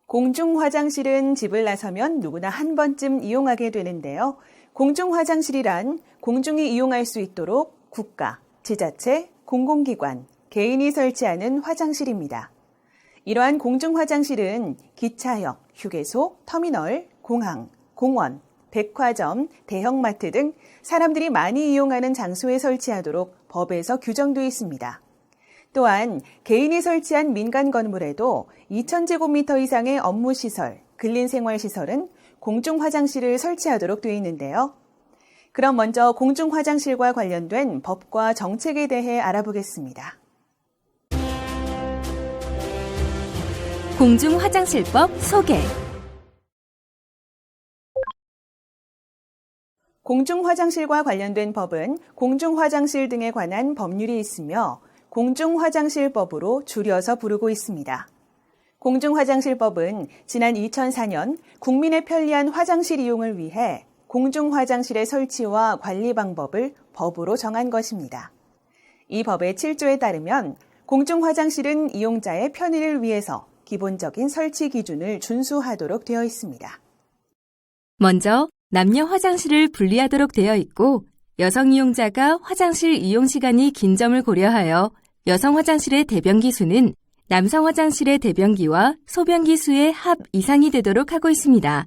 공중 화장실은 집을 나서면 누구나 한 번쯤 이용하게 되는데요. 공중 화장실이란 공중이 이용할 수 있도록 국가, 지자체, 공공기관, 개인이 설치하는 화장실입니다. 이러한 공중 화장실은 기차역, 휴게소, 터미널, 공항, 공원, 백화점, 대형마트 등 사람들이 많이 이용하는 장소에 설치하도록 법에서 규정되어 있습니다. 또한 개인이 설치한 민간 건물에도 2,000제곱미터 이상의 업무시설, 근린생활시설은 공중화장실을 설치하도록 되어 있는데요. 그럼 먼저 공중화장실과 관련된 법과 정책에 대해 알아보겠습니다. 공중화장실법 소개. 공중화장실과 관련된 법은 공중화장실 등에 관한 법률이 있으며 공중화장실법으로 줄여서 부르고 있습니다. 공중화장실법은 지난 2004년 국민의 편리한 화장실 이용을 위해 공중화장실의 설치와 관리 방법을 법으로 정한 것입니다. 이 법의 7조에 따르면 공중화장실은 이용자의 편의를 위해서 기본적인 설치 기준을 준수하도록 되어 있습니다. 먼저 남녀 화장실을 분리하도록 되어 있고 여성 이용자가 화장실 이용 시간이 긴 점을 고려하여 여성 화장실의 대변기 수는 남성 화장실의 대변기와 소변기 수의 합 이상이 되도록 하고 있습니다.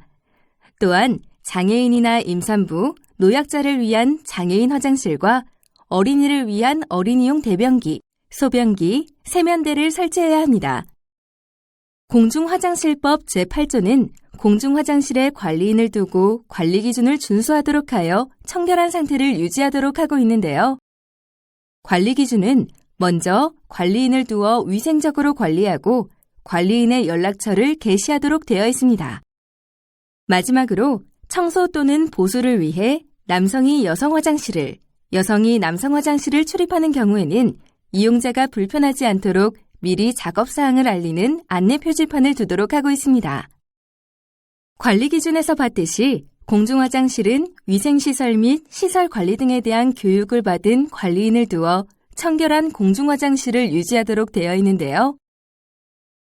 또한 장애인이나 임산부, 노약자를 위한 장애인 화장실과 어린이를 위한 어린이용 대변기, 소변기, 세면대를 설치해야 합니다. 공중화장실법 제8조는 공중화장실에 관리인을 두고 관리 기준을 준수하도록 하여 청결한 상태를 유지하도록 하고 있는데요. 관리 기준은 먼저 관리인을 두어 위생적으로 관리하고 관리인의 연락처를 게시하도록 되어 있습니다. 마지막으로 청소 또는 보수를 위해 남성이 여성 화장실을, 여성이 남성 화장실을 출입하는 경우에는 이용자가 불편하지 않도록 미리 작업사항을 알리는 안내 표지판을 두도록 하고 있습니다. 관리 기준에서 봤듯이 공중화장실은 위생시설 및 시설 관리 등에 대한 교육을 받은 관리인을 두어 청결한 공중화장실을 유지하도록 되어 있는데요.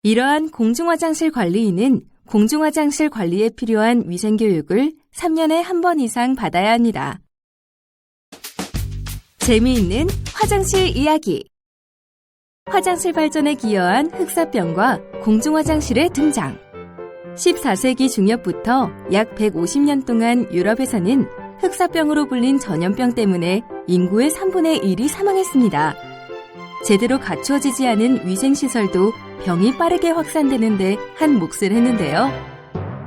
이러한 공중화장실 관리인은 공중화장실 관리에 필요한 위생교육을 3년에 한 번 이상 받아야 합니다. 재미있는 화장실 이야기. 화장실 발전에 기여한 흑사병과 공중화장실의 등장. 14세기 중엽부터 약 150년 동안 유럽에서는 흑사병으로 불린 전염병 때문에 인구의 3분의 1이 사망했습니다. 제대로 갖추어지지 않은 위생시설도 병이 빠르게 확산되는데 한 몫을 했는데요.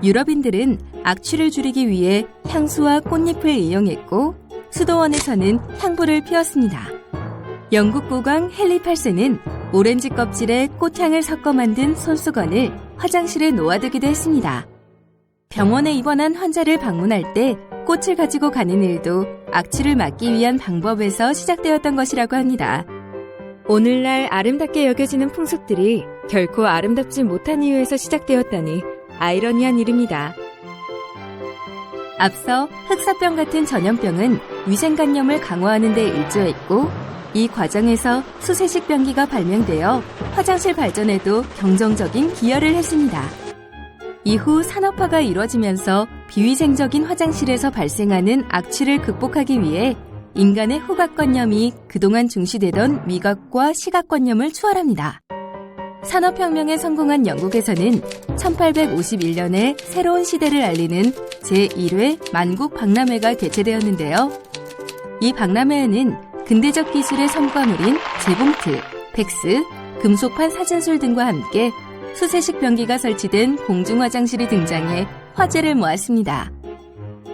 유럽인들은 악취를 줄이기 위해 향수와 꽃잎을 이용했고 수도원에서는 향불을 피웠습니다. 영국 국왕 헨리 8세는 오렌지 껍질에 꽃향을 섞어 만든 손수건을 화장실에 놓아두기도 했습니다. 병원에 입원한 환자를 방문할 때 꽃을 가지고 가는 일도 악취를 막기 위한 방법에서 시작되었던 것이라고 합니다. 오늘날 아름답게 여겨지는 풍습들이 결코 아름답지 못한 이유에서 시작되었다니 아이러니한 일입니다. 앞서 흑사병 같은 전염병은 위생관념을 강화하는 데 일조했고 이 과정에서 수세식 변기가 발명되어 화장실 발전에도 경정적인 기여를 했습니다. 이후 산업화가 이루어지면서 비위생적인 화장실에서 발생하는 악취를 극복하기 위해 인간의 후각관념이 그동안 중시되던 미각과 시각관념을 추월합니다. 산업혁명에 성공한 영국에서는 1851년에 새로운 시대를 알리는 제1회 만국박람회가 개최되었는데요. 이 박람회에는 근대적 기술의 성과물인 재봉틀, 팩스, 금속판 사진술 등과 함께 수세식 변기가 설치된 공중화장실이 등장해 화제를 모았습니다.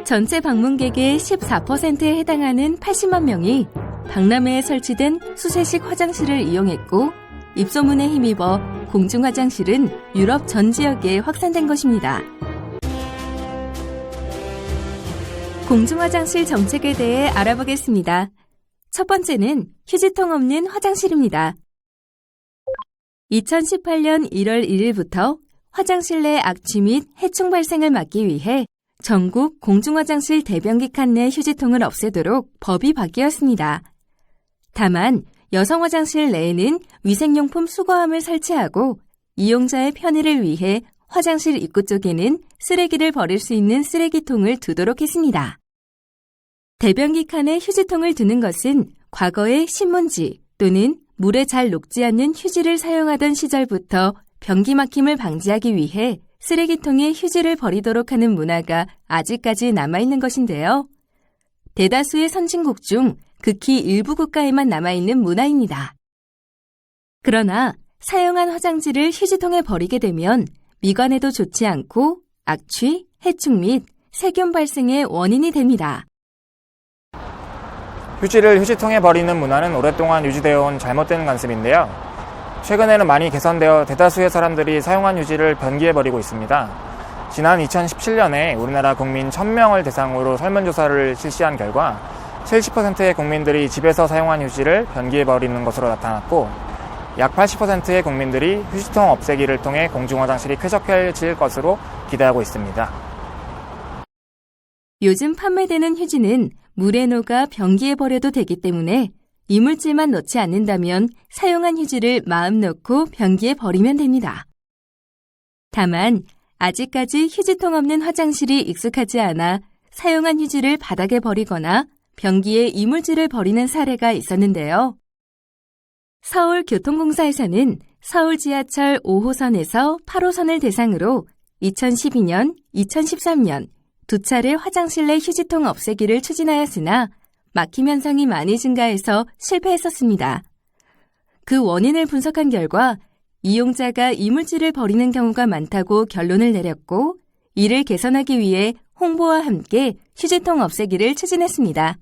전체 방문객의 14%에 해당하는 80만 명이 박람회에 설치된 수세식 화장실을 이용했고 입소문에 힘입어 공중화장실은 유럽 전 지역에 확산된 것입니다. 공중화장실 정책에 대해 알아보겠습니다. 첫 번째는 휴지통 없는 화장실입니다. 2018년 1월 1일부터 화장실 내 악취 및 해충 발생을 막기 위해 전국 공중화장실 대변기 칸 내 휴지통을 없애도록 법이 바뀌었습니다. 다만 여성 화장실 내에는 위생용품 수거함을 설치하고 이용자의 편의를 위해 화장실 입구 쪽에는 쓰레기를 버릴 수 있는 쓰레기통을 두도록 했습니다. 대변기 칸에 휴지통을 두는 것은 과거에 신문지 또는 물에 잘 녹지 않는 휴지를 사용하던 시절부터 변기 막힘을 방지하기 위해 쓰레기통에 휴지를 버리도록 하는 문화가 아직까지 남아있는 것인데요. 대다수의 선진국 중 극히 일부 국가에만 남아있는 문화입니다. 그러나 사용한 화장지를 휴지통에 버리게 되면 미관에도 좋지 않고 악취, 해충 및 세균 발생의 원인이 됩니다. 휴지를 휴지통에 버리는 문화는 오랫동안 유지되어 온 잘못된 관습인데요. 최근에는 많이 개선되어 대다수의 사람들이 사용한 휴지를 변기에 버리고 있습니다. 지난 2017년에 우리나라 국민 1000명을 대상으로 설문조사를 실시한 결과 70%의 국민들이 집에서 사용한 휴지를 변기에 버리는 것으로 나타났고 약 80%의 국민들이 휴지통 없애기를 통해 공중화장실이 쾌적해질 것으로 기대하고 있습니다. 요즘 판매되는 휴지는 물에 녹아 변기에 버려도 되기 때문에 이물질만 넣지 않는다면 사용한 휴지를 마음 놓고 변기에 버리면 됩니다. 다만 아직까지 휴지통 없는 화장실이 익숙하지 않아 사용한 휴지를 바닥에 버리거나 변기에 이물질을 버리는 사례가 있었는데요. 서울교통공사에서는 서울 지하철 5호선에서 8호선을 대상으로 2012년, 2013년 두 차례 화장실 내 휴지통 없애기를 추진하였으나 막힘 현상이 많이 증가해서 실패했었습니다. 그 원인을 분석한 결과 이용자가 이물질을 버리는 경우가 많다고 결론을 내렸고 이를 개선하기 위해 홍보와 함께 휴지통 없애기를 추진했습니다.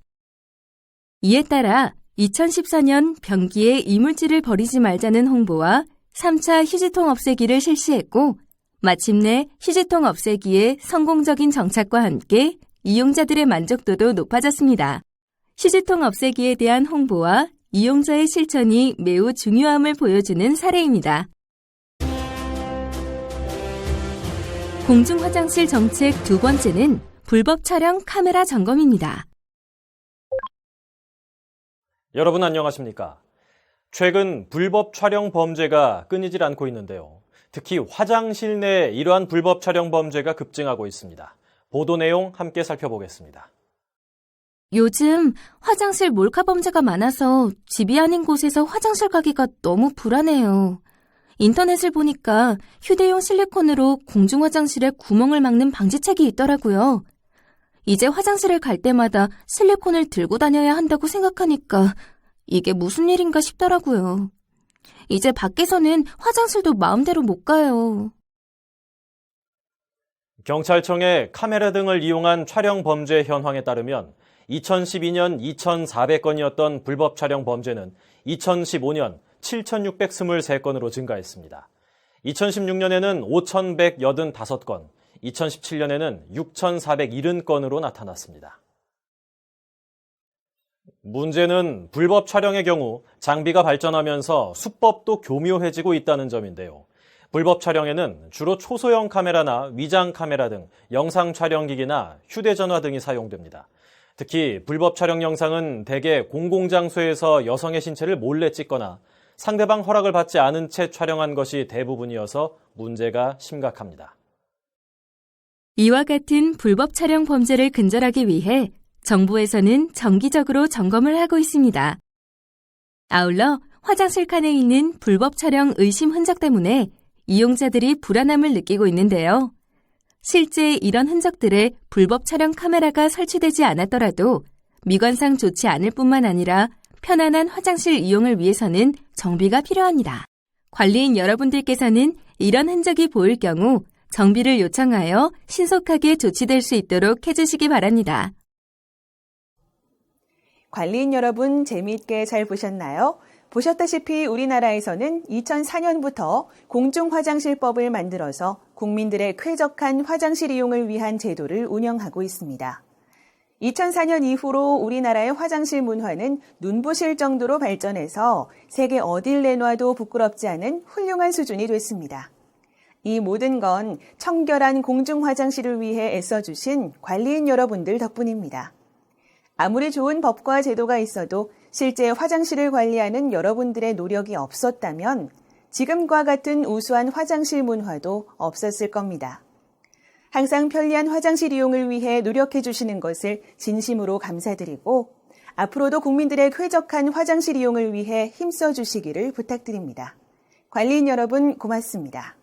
이에 따라 2014년 변기에 이물질을 버리지 말자는 홍보와 3차 휴지통 없애기를 실시했고 마침내 휴지통 없애기의 성공적인 정착과 함께 이용자들의 만족도도 높아졌습니다. 휴지통 없애기에 대한 홍보와 이용자의 실천이 매우 중요함을 보여주는 사례입니다. 공중화장실 정책 두 번째는 불법 촬영 카메라 점검입니다. 여러분 안녕하십니까? 최근 불법 촬영 범죄가 끊이질 않고 있는데요. 특히 화장실 내 이러한 불법 촬영 범죄가 급증하고 있습니다. 보도 내용 함께 살펴보겠습니다. 요즘 화장실 몰카 범죄가 많아서 집이 아닌 곳에서 화장실 가기가 너무 불안해요. 인터넷을 보니까 휴대용 실리콘으로 공중화장실에 구멍을 막는 방지책이 있더라고요. 이제 화장실을 갈 때마다 실리콘을 들고 다녀야 한다고 생각하니까 이게 무슨 일인가 싶더라고요. 이제 밖에서는 화장실도 마음대로 못 가요. 경찰청의 카메라 등을 이용한 촬영 범죄 현황에 따르면 2012년 2,400건이었던 불법 촬영 범죄는 2015년 7,623건으로 증가했습니다. 2016년에는 5,185건, 2017년에는 6,470건으로 나타났습니다. 문제는 불법 촬영의 경우 장비가 발전하면서 수법도 교묘해지고 있다는 점인데요. 불법 촬영에는 주로 초소형 카메라나 위장 카메라 등 영상 촬영기기나 휴대전화 등이 사용됩니다. 특히 불법 촬영 영상은 대개 공공장소에서 여성의 신체를 몰래 찍거나 상대방 허락을 받지 않은 채 촬영한 것이 대부분이어서 문제가 심각합니다. 이와 같은 불법 촬영 범죄를 근절하기 위해 정부에서는 정기적으로 점검을 하고 있습니다. 아울러 화장실 칸에 있는 불법 촬영 의심 흔적 때문에 이용자들이 불안함을 느끼고 있는데요. 실제 이런 흔적들에 불법 촬영 카메라가 설치되지 않았더라도 미관상 좋지 않을 뿐만 아니라 편안한 화장실 이용을 위해서는 정비가 필요합니다. 관리인 여러분들께서는 이런 흔적이 보일 경우 정비를 요청하여 신속하게 조치될 수 있도록 해주시기 바랍니다. 관리인 여러분 재미있게 잘 보셨나요? 보셨다시피 우리나라에서는 2004년부터 공중화장실법을 만들어서 국민들의 쾌적한 화장실 이용을 위한 제도를 운영하고 있습니다. 2004년 이후로 우리나라의 화장실 문화는 눈부실 정도로 발전해서 세계 어딜 내놔도 부끄럽지 않은 훌륭한 수준이 됐습니다. 이 모든 건 청결한 공중화장실을 위해 애써주신 관리인 여러분들 덕분입니다. 아무리 좋은 법과 제도가 있어도 실제 화장실을 관리하는 여러분들의 노력이 없었다면 지금과 같은 우수한 화장실 문화도 없었을 겁니다. 항상 편리한 화장실 이용을 위해 노력해 주시는 것을 진심으로 감사드리고 앞으로도 국민들의 쾌적한 화장실 이용을 위해 힘써 주시기를 부탁드립니다. 관리인 여러분 고맙습니다.